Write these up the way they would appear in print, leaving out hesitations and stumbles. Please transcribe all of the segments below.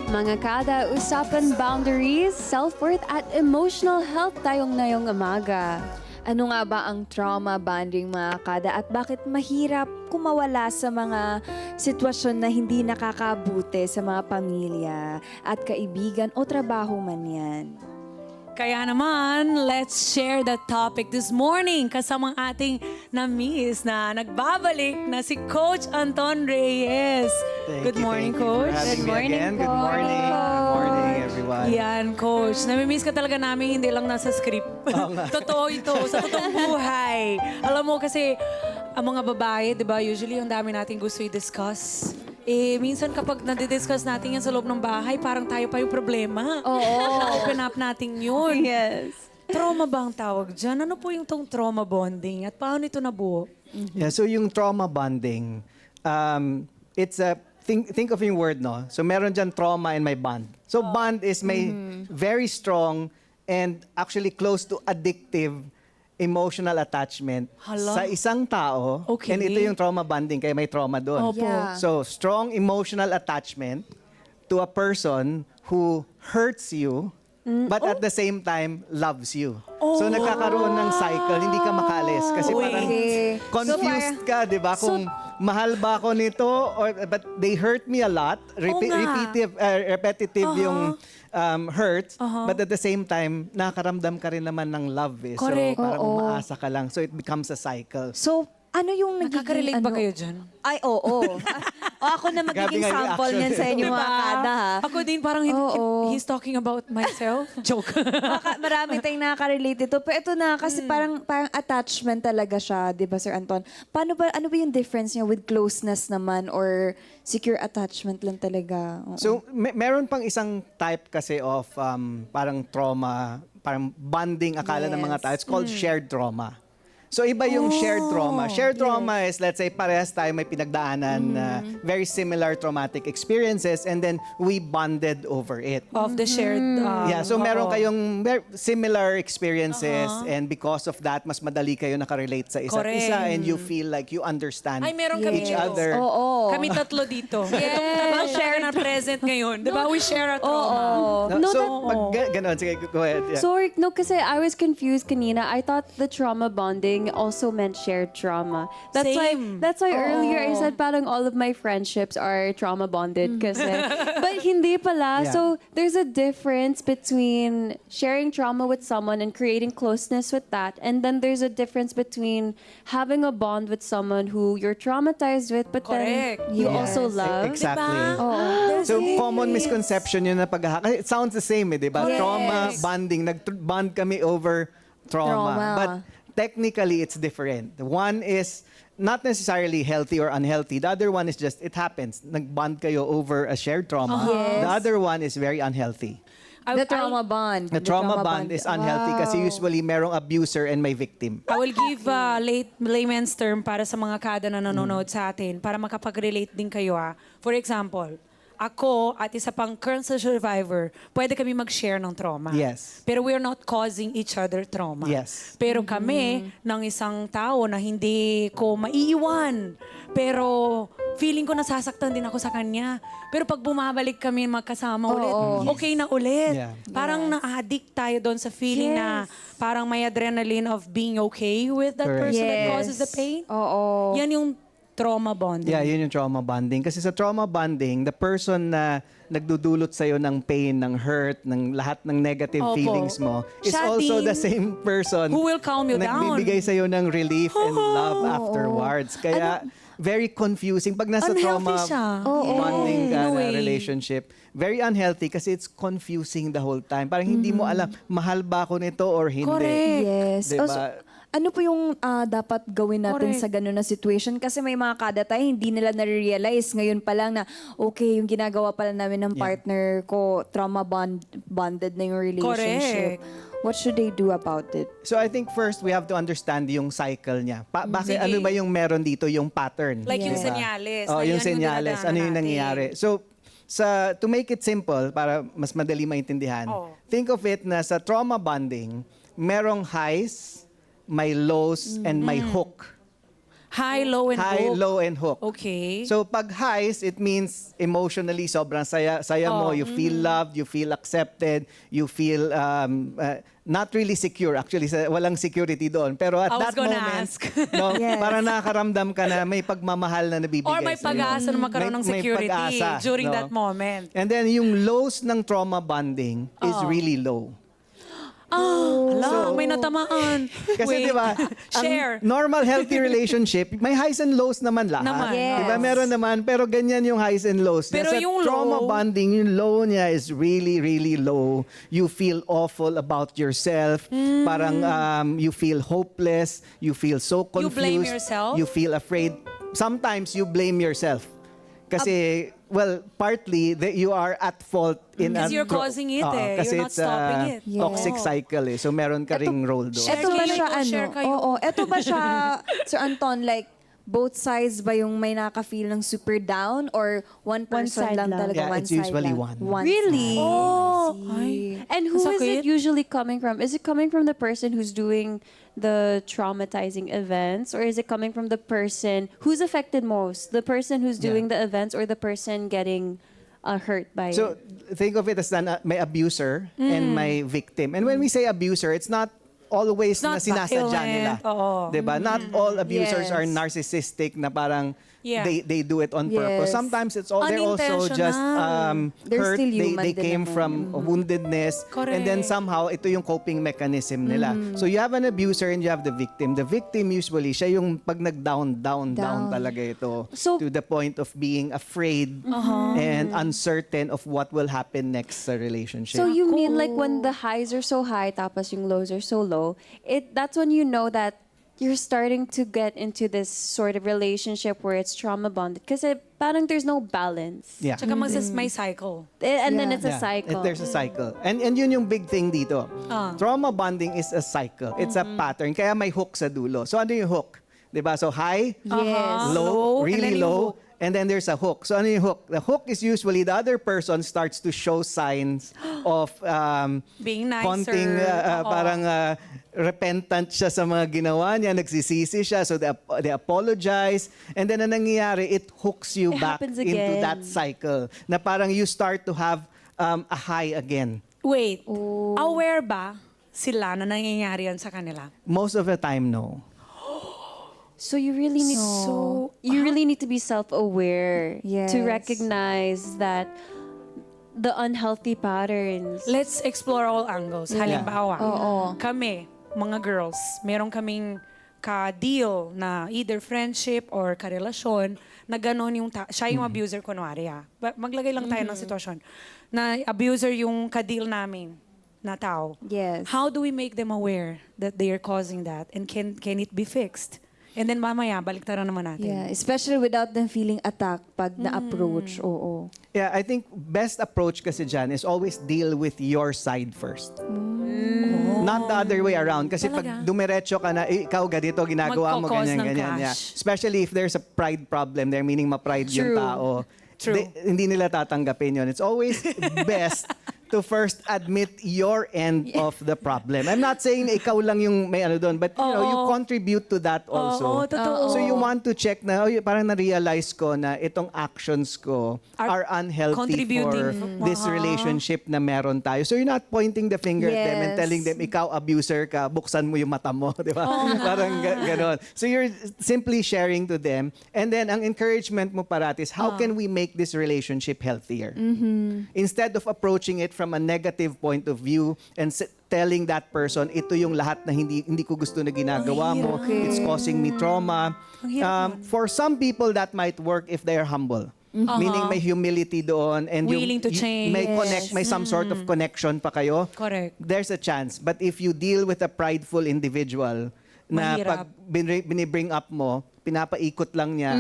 Mga kada, usapan boundaries, self-worth at emotional health tayong ngayong umaga. Ano nga ba ang trauma bonding mga kada at bakit mahirap kumawala sa mga sitwasyon na hindi nakakabuti sa mga pamilya at kaibigan o trabaho man yan? Kaya naman, let's share the topic this morning kasama ang ating na-miss na nagbabalik na si Coach Anton Reyes. Good morning, Coach. Good morning, Good morning. Good morning, everyone. Yan, Coach. Nami-miss ka talaga namin, hindi lang nasa script. Totoo ito, sa totoong buhay. Alam mo kasi, ang mga babae, di ba, usually ang dami nating gusto i-discuss. Minsan kapag nadidiscuss natin yan sa loob ng bahay, parang tayo pa yung problema. Oo. Open up natin yun. Yes. Trauma ba ang tawag dyan? Ano po yung tong trauma bonding? At paano ito nabuo? Yeah, so yung trauma bonding, it's a, think of yung word, no? So meron dyan trauma and may bond. So bond is may very strong and actually close to addictive emotional attachment Hala. sa isang tao. Okay. And ito yung trauma bonding, kaya may trauma doon. Opo. Yeah. So, strong emotional attachment to a person who hurts you, but at the same time, loves you. So, nagkakaroon ng cycle, hindi ka makalis. Kasi parang Okay. confused ka, di ba? Kung mahal ba ako nito, but they hurt me a lot. Repetitive yung hurt, but at the same time, nakakaramdam ka rin naman ng love. Eh. Correct. So, parang Oo. umaasa ka lang. So, it becomes a cycle. So, ano yung nagiging Nakaka-relate ba kayo dyan? Ay, oo. O ako na magiging Grabe nga yung sample reaction. niyan sa inyo Diba? mga kada ha. Ako din parang Oo. he's talking about myself. Joke. Marami tayong nakaka-relate ito. Pero ito na, kasi parang attachment talaga siya, di ba Sir Anton? Ano ba yung difference niya with closeness naman or secure attachment lang talaga? Oo. So, meron pang isang type kasi of parang trauma, parang bonding akala ng mga Yes. tao. It's called shared trauma. So, iba yung shared trauma. Shared trauma is, let's say, parehas tayo may pinagdaanan na very similar traumatic experiences and then we bonded over it. Of the shared... Yeah, so meron oo. kayong similar experiences and because of that, mas madali kayo nakarelate sa isa't Correct. isa and you feel like you understand Ay, meron kami each dito. other. Oo. Kami tatlo dito. Yes. Itong tatlo share na present ngayon. Diba? We share a trauma. No, so, pag ganon, sige, go ahead. Yeah. Sorry, no, kasi I was confused kanina. I thought the trauma bonding also meant shared trauma. Same. That's why earlier I said parang all of my friendships are trauma bonded kasi. But hindi pala. Yeah. So there's a difference between sharing trauma with someone and creating closeness with that. And then there's a difference between having a bond with someone who you're traumatized with but Correct. then you Yes, also love. Exactly. Diba? So, common misconception yun na kasi it sounds the same, eh, di ba? Yes. Trauma, bonding. Nag-bond kami over trauma. Trauma. But technically, it's different. One is not necessarily healthy or unhealthy. The other one is just, it happens. Nag-bond kayo over a shared trauma. Yes. The other one is very unhealthy. The trauma bond. The trauma bond is unhealthy kasi usually merong abuser and may victim. I will give layman's term para sa mga kada na nanonood sa atin para makapag-relate din kayo. For example, ako at isa pang cancer survivor, pwede kami mag-share ng trauma. Yes. Pero we're not causing each other trauma. Yes. Pero kami, ng isang tao na hindi ko maiiwan, pero feeling ko nasasaktan din ako sa kanya. Pero pag bumabalik kami magkasama ulit, okay na ulit. Yeah. Parang na-addict tayo doon sa feeling na parang may adrenaline of being okay with that Correct. person that Yes. causes the pain. Oo. Yan yung trauma bonding. Yeah, yun yung trauma bonding. Kasi sa trauma bonding, the person na nagdudulot sa'yo ng pain, ng hurt, ng lahat ng negative Opo. feelings mo, is Siya also din. the same person Who will calm you na down. nagbibigay sa'yo ng relief and love afterwards. Kaya, very confusing. Pag nasa Unhealthy trauma siya. bonding ka In a na way. relationship, very unhealthy kasi it's confusing the whole time. Parang hindi mo alam, mahal ba ako nito or hindi. Correct. Yes. Diba? Also, ano po yung dapat gawin natin Correct. sa ganun na situation? Kasi may mga kada tayo, hindi nila na-realize ngayon pa lang na, okay, yung ginagawa pala namin ng partner ko, bonded na yung relationship. What should they do about it? So I think first we have to understand yung cycle niya. Bakit Sige. ano ba yung meron dito, yung pattern? Like yung Yes. senyales. Oh, na yung yan senyales. dinadaanan Ano yung natin. nangyayari? So, to make it simple, para mas madali maintindihan, Oh. think of it na sa trauma bonding, merong highs, may lows, and may hook. High, low, and High, hook. low, and hook. Okay. So pag highs, it means emotionally sobrang saya mo. You feel loved, you feel accepted, you feel not really secure. Actually, walang security doon. Pero at I was that gonna moment, ask. no, Yes. parang nakakaramdam ka na may pagmamahal na nabibigay Or may sa'yo. pag-asa na magkaroon ng May security pag-asa, during no? that moment. And then yung lows ng trauma bonding is really low. Ala, may natamaan. Kasi Wait. di ba, Share. ang normal healthy relationship, may highs and lows naman lahat. Naman. Yes. Di ba? Meron naman, pero ganyan yung highs and lows. Pero Sa yung trauma low- bonding, yung low niya is really, really low. You feel awful about yourself. Parang you feel hopeless. You feel so You confused. blame yourself? You feel afraid. Sometimes you blame yourself. Kasi, well, partly you are at fault in Because you're causing it eh. Kasi You're not it's stopping a it. toxic Yeah. cycle eh. So meron ka ring role doon. Share Ito ba kayo, siya share kayo. Oo, ito ba siya, Sir Anton, like, both sides ba yung may nakaka-feel ng super down or one person side lang lang? talaga, Yeah, one it's side usually lang? one. Really? Oh. See. And who is Sakit. it usually coming from? Is it coming from the person who's doing the traumatizing events, or is it coming from the person who's affected most? The person who's doing the events or the person getting hurt by So it? think of it as may abuser and may victim. And when we say abuser, it's not always It's not na sinasadya violent. nila. Oo. Diba? Not all abusers Yes. are narcissistic na parang Yeah. they do it on purpose. Yes. Sometimes they're also just They're hurt. still They human din came naman. from woundedness. And then Correct. somehow, ito yung coping mechanism nila. So you have an abuser and you have the victim. The victim usually, siya yung pag nag-down Down. talaga ito. So- to the point of being afraid and uncertain of what will happen next sa relationship. So you mean like when the highs are so high tapos yung lows are so low, that's when you know that you're starting to get into this sort of relationship where it's trauma bonded kasi parang there's no balance. yeah. Tsaka may cycle. And then Yeah. it's a cycle. There's a cycle. And yun yung big thing dito. Trauma bonding is a cycle. It's a pattern. Kaya may hook sa dulo. So ano yung hook? 'Di ba? So high, Yes. low, Low, and really then yung low, hook. and then there's a hook. So ano yung hook? The hook is usually the other person starts to show signs of Being nicer. konting Oo. parang repentant siya sa mga ginawa niya, nagsisisi siya, so they apologize, and then ang nangyayari, it hooks you It back happens into again. that cycle na parang you start to have a high again. Wait, aware ba sila na nangyayari yan sa kanila? Most of the time, no. So you really need you really need to be self-aware Yes. to recognize that the unhealthy patterns. Let's explore all angles. Halimbawa, kami, mga girls, meron kaming ka-deal na either friendship or karelasyon na gano'n yung siya yung abuser kunwari maglagay lang tayo ng sitwasyon na abuser yung ka-deal namin na tao. Yes. How do we make them aware that they are causing that and can it be fixed? And then mamaya, baliktaran naman natin. Yeah, especially without them feeling attacked pag na-approach. Oo. Yeah, I think best approach kasi dyan is always deal with your side first. Not the other way around. Kasi pag Talaga? dumiretso ka na, ikaw ganito, ginagawa mo Magkakause ganyan, ng ganyan. Yeah. clash. Especially if there's a pride problem there, meaning ma-pride yung True. tao. True. Hindi nila tatanggapin yun. It's always best to first admit your end of the problem. I'm not saying na ikaw lang yung may ano doon, but you contribute to that also. Oo, totoo. So you want to check na, parang na-realize ko na itong actions ko are unhealthy for contributing. this relationship na meron tayo. So you're not pointing the finger at them and Yes. telling them, ikaw abuser ka, buksan mo yung mata mo, di ba? Parang ganon. So you're simply sharing to them. And then ang encouragement mo parati is, how can we make this relationship healthier? Instead of approaching it from a negative point of view and telling that person, ito yung lahat na hindi ko gusto na ginagawa mo. It's causing me trauma. For some people, that might work if they are humble. Meaning may humility doon and Willing to change. may some sort of connection pa kayo. Correct. There's a chance. But if you deal with a prideful individual na Mahirap. pag binibring up mo, pinapaikot lang niya,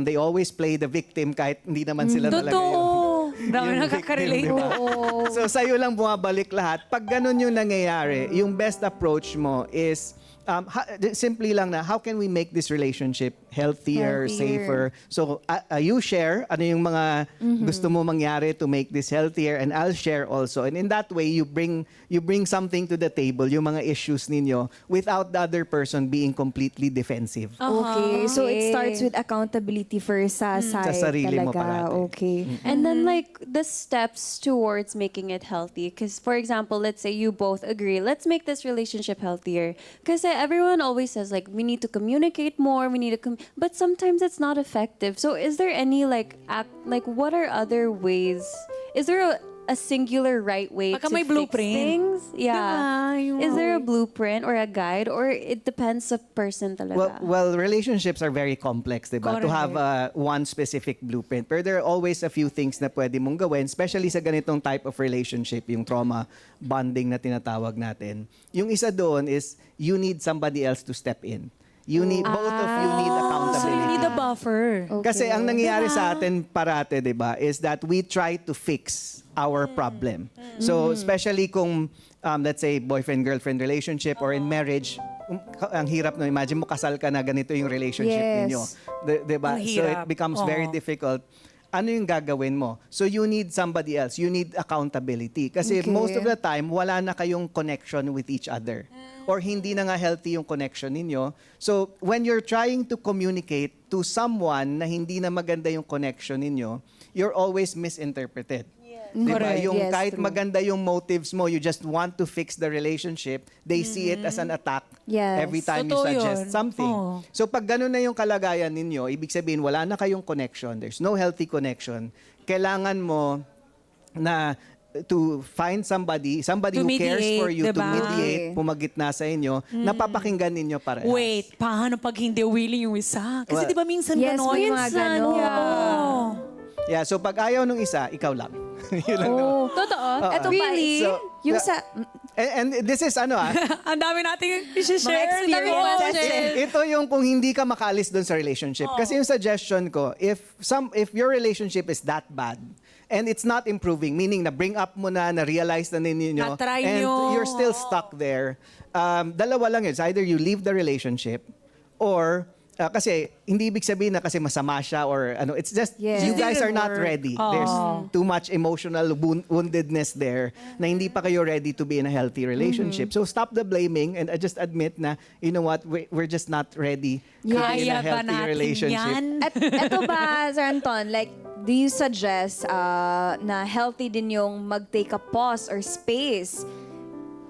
they always play the victim kahit hindi naman sila talaga Totoo. yung Dami victim, nakaka-relate. di ba? So sa'yo lang bumabalik lahat. Pag ganun yung nangyayari, yung best approach mo is simply lang na, how can we make this relationship healthier, safer? So, you share ano yung mga gusto mo mangyari to make this healthier, and I'll share also. And in that way, you bring something to the table, yung mga issues ninyo, without the other person being completely defensive. Okay, so it starts with accountability first sa side Sa sarili mo talaga. parati. Okay. And then like the steps towards making it healthy. Because for example, let's say you both agree, let's make this relationship healthier. Because everyone always says like we need to communicate more, we need to but sometimes it's not effective. So is there any like what are other ways? Is there a singular right way Baka to may fix blueprint. things? Yeah. Diba? Yung- Is there a blueprint or a guide, or it depends sa person talaga? Well, relationships are very complex, diba? To have one specific blueprint. But there are always a few things na pwede mong gawin, especially sa ganitong type of relationship, yung trauma bonding na tinatawag natin. Yung isa doon is, you need somebody else to step in. You need, both of you need So accountability. you need a buffer. Kasi ang nangyayari sa atin parate, di ba, is that we try to fix our problem. So, especially kung, let's say, boyfriend-girlfriend relationship or in marriage, ang hirap na, imagine mo kasal ka na ganito yung relationship Yes. ninyo. Di ba? Ang So, it hirap. becomes very Oo. difficult. Ano yung gagawin mo? So, you need somebody else. You need accountability. Kasi Okay. most of the time, wala na kayong connection with each other. Or hindi na nga healthy yung connection ninyo. So, when you're trying to communicate to someone na hindi na maganda yung connection ninyo, you're always misinterpreted. Diba? Correct. Yung Yes, kahit true. maganda yung motives mo, you just want to fix the relationship, they see it as an attack Yes. every time Totoo you suggest yun. something. Oo. So pag ganun na yung kalagayan ninyo, ibig sabihin wala na kayong connection, there's no healthy connection, kailangan mo na to find somebody To who cares mediate, for you, to diba? mediate, pumagitna sa inyo, na papakinggan ninyo parehas. Wait, paano pag hindi willing yung isa? Kasi Well, di ba minsan yes, gano'n? may mga ganon. Oo. Yeah, so pag ayaw nung isa, ikaw lang. Yun lang naman. Oh, totoo? Ito pa, Really? So, yung sa... And this is ano Ang dami nating i-share. Mga experiences. Ito yung kung hindi ka makalis doon sa relationship. Kasi yung suggestion ko, if your relationship is that bad, and it's not improving, meaning na bring up mo na realize na ninyo, Na-try and nyo. you're still stuck there, dalawa lang yun. It's either you leave the relationship, or kasi hindi ibig sabihin na kasi masama siya or ano, it's just Yes. you It guys are didn't not work. ready. There's too much emotional woundedness there na hindi pa kayo ready to be in a healthy relationship. So stop the blaming and just admit na, you know what, we're just not ready to be in Kaya a ba healthy natin relationship. yan? At eto ba, Sir Anton, like, do you suggest na healthy din yung mag-take a pause or space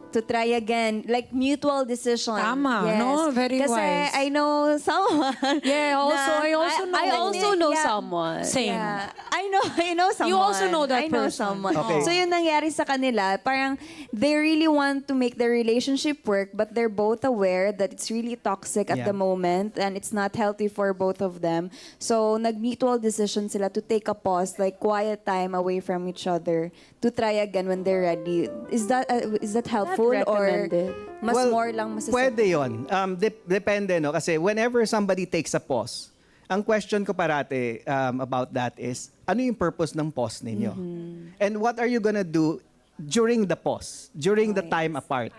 to try again, like mutual decision? Tama, no? Very Kasi wise. I know someone. Yeah, also, na- I also know. I also know Yeah. someone. Same. Yeah. I know someone. You also know that I know person. someone. Okay. So yun nangyari sa kanila, parang they really want to make their relationship work, but they're both aware that it's really toxic at Yeah. the moment and it's not healthy for both of them. So nag-mutual decision sila to take a pause, like quiet time away from each other to try again when they're ready. Is that helpful or recommended? mas Well, more lang masasabi? Pwede yun. Depende, no? Kasi whenever somebody takes a pause, ang question ko parate about that is, ano yung purpose ng pause ninyo? And what are you gonna do during the pause, during the time apart?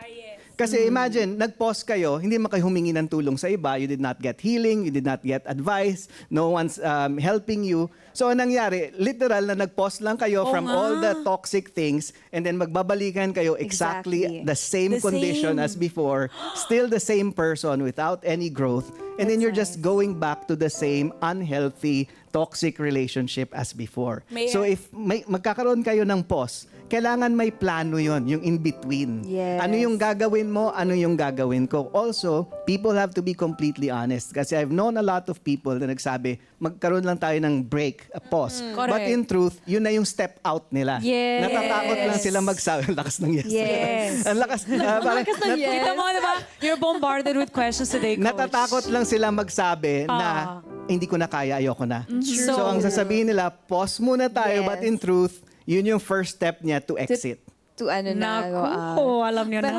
Kasi imagine, nag-pause kayo, hindi man kayo humingi ng tulong sa iba, you did not get healing, you did not get advice, no one's helping you. So anong nangyari, literal na nag-pause lang kayo from all the toxic things and then magbabalikan kayo exactly, Exactly. the same The condition same. as before, still the same person without any growth, and then you're just going back to the same unhealthy, toxic relationship as before. So if magkakaroon kayo ng pause, kailangan may plano yon, yung in-between. Yes. Ano yung gagawin mo, ano yung gagawin ko. Also, people have to be completely honest. Kasi I've known a lot of people na nagsabi, magkaroon lang tayo ng break, a pause. Correct. But in truth, yun na yung step out nila. Yes. Natatakot lang sila magsabi. Ang lakas ng yes. Yes. Ang lakas. Parang, Kita mo, di ba? You're bombarded with questions today, Coach. natatakot lang sila magsabi na hindi ko na kaya, ayoko na. So, ang sasabihin nila, pause muna tayo, Yes. but in truth, yun yung first step niya to exit. To ano na, go out. Naku, alam niyo na.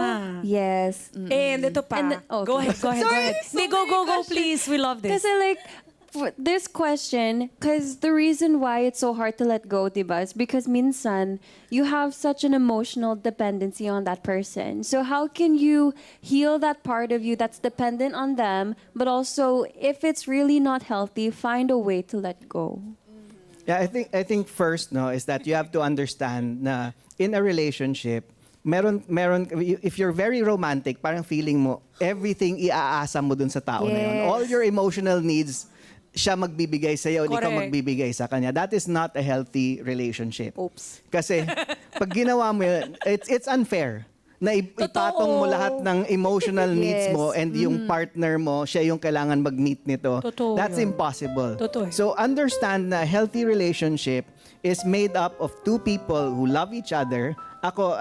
Yes. And ito pa. And then- Go ahead, go ahead, go ahead. Hindi, go, please. We love this. Kasi like, for this question, because the reason why it's so hard to let go, diba, is because minsan you have such an emotional dependency on that person. So how can you heal that part of you that's dependent on them, but also if it's really not healthy, find a way to let go? Yeah, I think first no is that you have to understand na in a relationship, meron if you're very romantic, parang feeling mo everything iaasa mo dun sa tao na yun. Yes. All your emotional needs siya magbibigay sa iyo, ikaw Correct. magbibigay sa kanya. That is not a healthy relationship. Oops. Kasi pag ginawa mo yun, it's unfair na ipatong mo lahat ng emotional needs Yes. mo and yung partner mo, siya yung kailangan mag-meet nito. Totoo That's yun. impossible. Totoo yun. So understand na a healthy relationship is made up of two people who love each other. Ako,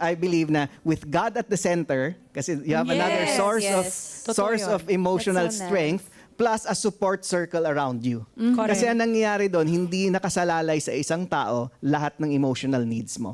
I believe na with God at the center, kasi you have another Yes, source yes. Totoo source yun. of emotional That's so nice. strength, plus a support circle around you. Correct. Kasi ang nangyayari doon, hindi nakasalalay sa isang tao lahat ng emotional needs mo.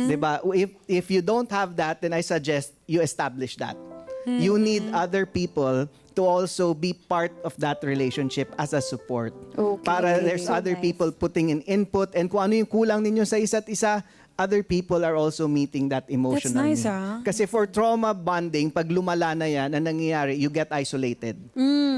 Diba? If you don't have that, then I suggest you establish that. You need other people to also be part of that relationship as a support. Okay. Para there's So other nice. people putting in input and kung ano yung kulang ninyo sa isa't isa, other people are also meeting that emotional nice, need. ah. Kasi for trauma bonding, pag lumala na yan, ang nangyayari, you get isolated.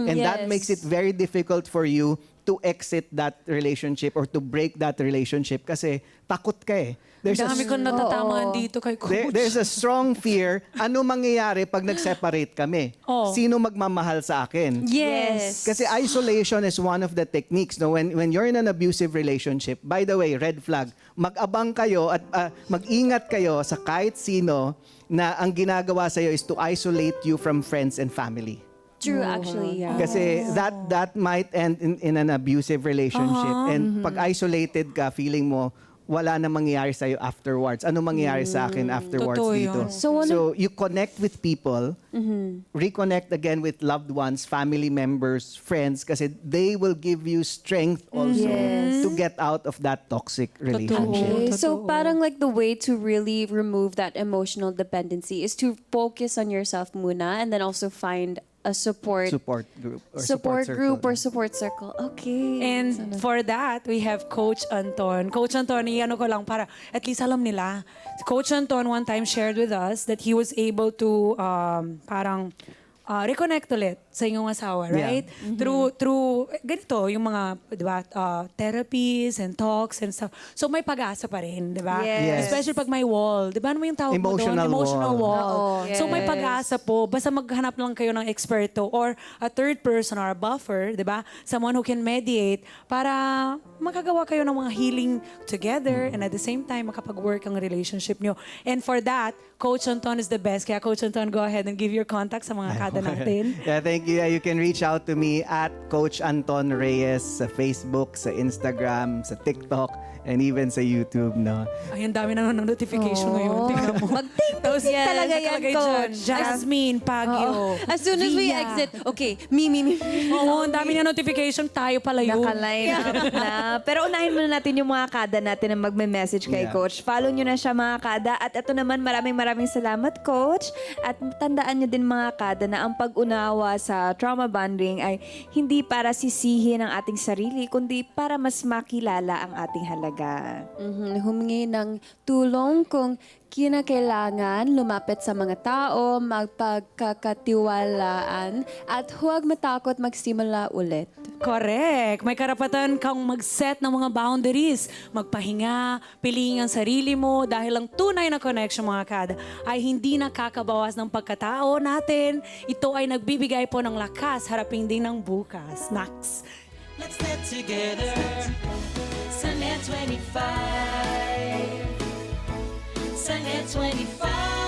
And that yes. makes it very difficult for you to exit that relationship or to break that relationship kasi takot ka eh. Ang dami kong natatamaan dito kay Coach. There's a strong fear. Ano mangyayari pag nag-separate kami? Oh. Sino magmamahal sa akin? Yes. Kasi isolation is one of the techniques. No? When you're in an abusive relationship, by the way, red flag, mag-abang kayo at mag-ingat kayo sa kahit sino na ang ginagawa sa'yo is to isolate you from friends and family. True, actually, yeah. Kasi that might end in an abusive relationship. And pag isolated ka, feeling mo, wala na mangyayari sa'yo afterwards. Ano mangyayari sa akin afterwards Totoo dito? yun. So you connect with people, reconnect again with loved ones, family members, friends, kasi they will give you strength also Yes. to get out of that toxic relationship. Okay, so Totoo. parang like the way to really remove that emotional dependency is to focus on yourself muna and then also find a support Group or support group circle. or support circle. Okay. And for that, we have Coach Anton. Coach Anton, ano ko lang para at least alam nila. Coach Anton one time shared with us that he was able to parang reconnect ulit sa inyong asawa, Yeah. right? Through ganito, yung mga, di ba, therapies and talks and stuff. So may pag-asa pa rin, di ba? Yes. Especially pag may wall. Di ba ano yung tawag mo doon? Emotional Emotional wall. wall. Oo, So may yes. pag-asa po. Basta maghanap lang kayo ng eksperto or a third person or a buffer, di ba? Someone who can mediate para makagawa kayo ng mga healing together and at the same time makapag-work ang relationship nyo. And for that, Coach Anton is the best. Kaya Coach Anton, go ahead and give your contact sa mga kada natin. Yeah, thank you. You can reach out to me at Coach Anton Reyes sa Facebook, sa Instagram, sa TikTok, and even sa YouTube, no? Ay, ang dami na ng notification ngayon. Tingnan mo. Mag-TikTok yan talaga yan, nakalagay dyan, Coach. Jasmine Pagyo. As soon as we Via. exit, okay, me. Oo, ang dami na notification. Tayo pala yun. Naka-line up na. Pero unahin muna natin yung mga kada natin na magme-message kay Yeah. Coach. Follow nyo na siya mga kada. At ito naman, maraming salamat, Coach. At tandaan nyo din mga kada na ang pag-unawa sa trauma bonding ay hindi para sisihin ang ating sarili, kundi para mas makilala ang ating halaga. Humingi ng tulong kung kinakailangan, lumapit sa mga tao, magpagkakatiwalaan, at huwag matakot magsimula ulit. Correct. May karapatan kang mag-set ng mga boundaries. Magpahinga, piliin ang sarili mo dahil ang tunay na connection mga kada ay hindi nakakabawas ng pagkatao natin. Ito ay nagbibigay po ng lakas harapin din ng bukas. Max. Let's get together. Sunday 25. Sunday 25.